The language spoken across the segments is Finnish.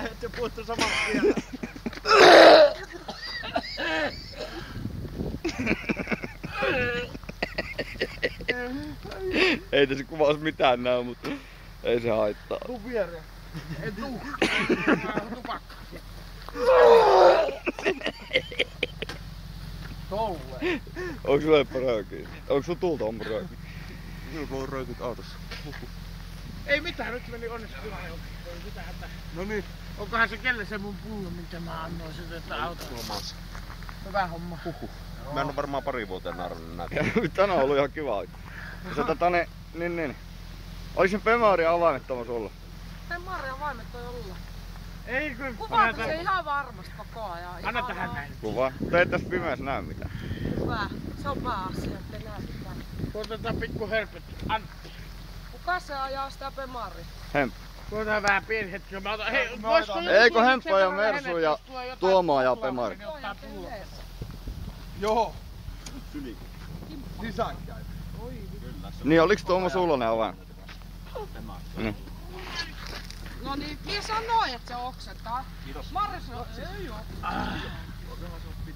Et se puuttu saman tien. Ei tässä kuvaus mitään näy, mutta ei se haittaa. Tuu viereen. En tuu. Tupakka. Tolleen. Onks sulla röökiä? Onks sun tulta on röökiä? Minulla on röökit autossa. Ei mitään, nyt meni onneksi hyvä joki. Ei mitään hätää. No niin. Onkohan se kelle se mun pullo, mitä mä annoin sitten, että autossa? Hyvä homma. Mä en oo varmaan pari vuoteen narrannut näitä. Tänään on ollut ihan kiva aika. Se niin. Olis se Pemaria avaimet Tomo sulla? Pemaria avaimet toi olla. Ei kyllä. Kuvaata se ihan varmasti koko ajan. Anna tähän näin. Kuva. Te et tässä pimeässä näy mitään. Hyvä. Se on pääasia, ettei näe mitään. Tuotetaan pikku hörpötty. Antti. Kuka se ajaa sitä Pemaria? Hemppu. Tuotetaan vähän pieni hetki. Mä otan, hei, voisiko Eikö Hemppu ajaa Mersu ja Tuomo ajaa Pemari? Joo. Sisäänkäin. Niin oliks Tuomo sulla ne avaimet? Niin. No niin, minä sanoin, että se oksentaa. Kiitos. Marja sanoi, ei oo.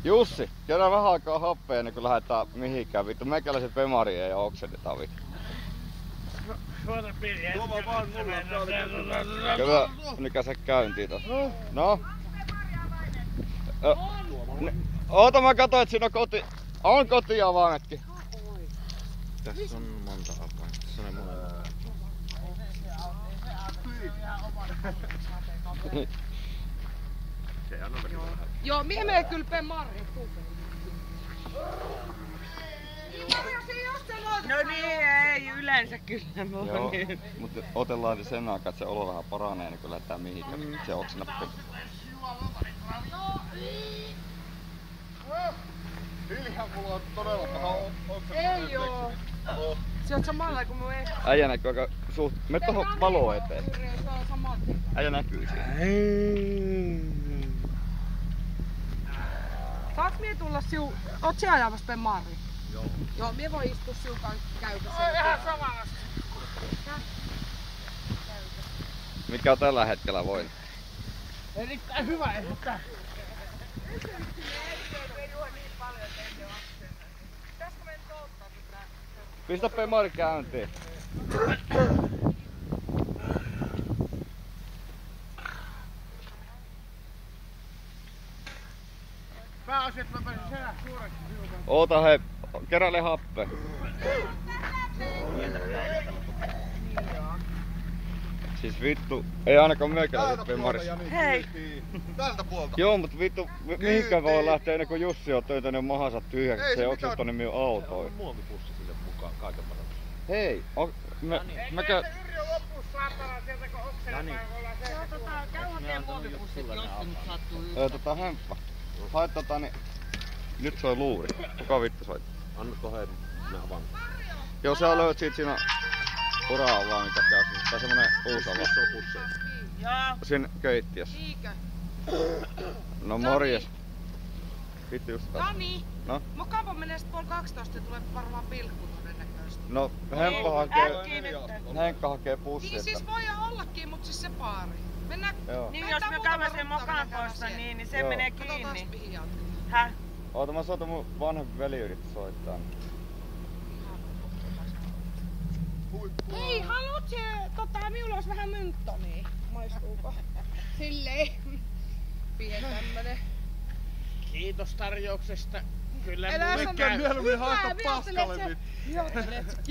Jussi, käydään vähän aikaa happea ennen kuin lähdetään mihinkään. Vittu, meikäläisen Pemari ei oksennetaan vittu. Suota pieni. Tuo vaan mulle. Kyllä, mikä se käyntiin tossa. No? Oota mä katsoin, että siinä on kotiavaimetkin. Tässä on monta avainta. Tässä on monta. Se on vähän. Joo, mihin menee kyllä Pemaria? No niin, ei yleensä kyllä Joo, mutta otellaan sen aikaa, että se olo vähän paranee, niin kun lähdetään mihinkään. Se oksena Hiljan mulla on todella paha Ei oo. Se on samalla kuin mun ex. Äijä näkyy aika suht... Me tohon valoon eteen. Se on sama. Äijä näkyy siinä. Saat mie tulla siu... Oot sä ajamassa Pemaria? Joo. Joo, mie voi istua siukaan käytössä. On ihan sama. Mikä on tällä hetkellä voinut? Erittäin hyvä, että... Pistä Pemari käyntiin. Pääasia, että mä pääsin selän suureksi hiukan. Oota hei, keräile happe. Siis vittu, ei ainakaan meikäläiset Pemarissa. Hei! Tältä puolta. Joo, mut vittu, mihinkään voi lähteä ennen kuin Jussi on töitä ne mahansa tyhjäksi, Ei se se oksista niin minun autoin. Muovipussi sille mukaan kaiken parantus. Hei, Yrjö loppuu saatana sieltä kun okseletaan, kun ollaan se. Käy hakeen muovipussit, jos se nyt sattuu Hemppa. Haet nyt soi luuri. Kuka vittu soit? Annatko heidän nää vaan? Joo, sä löydät siitä siinä uraa vaan mikä käy siinä. Tai semmonen uusi ava. Missä on pusseja? Joo. Siinä keittiössä. Niinkö? No morjes. Vittu just tää. Noniin. No? Mun kaupan menee sit 11:30 ja tulee varmaan pilkku todennäköisesti. No, Henkka hakee Niin pussia. siis voi ollakin, mut siis se paari. Mennään... Joo. Niin jos me käydään sen mokakossa, niin se menee Katsotaan kiinni. mihin ajattelee. Häh? Oota, mä soitan mun vanhempi veli yritti soittaa. Hei, haluut se, minulla olisi vähän mynttonia. Maistuuko? Silleen. Pieni tämmönen. Kiitos tarjouksesta. Kyllä Älä mulle sano- käy. Mieluummin Hyvä, haista minä ajattelin, paskalle että vittu. Ajattelet,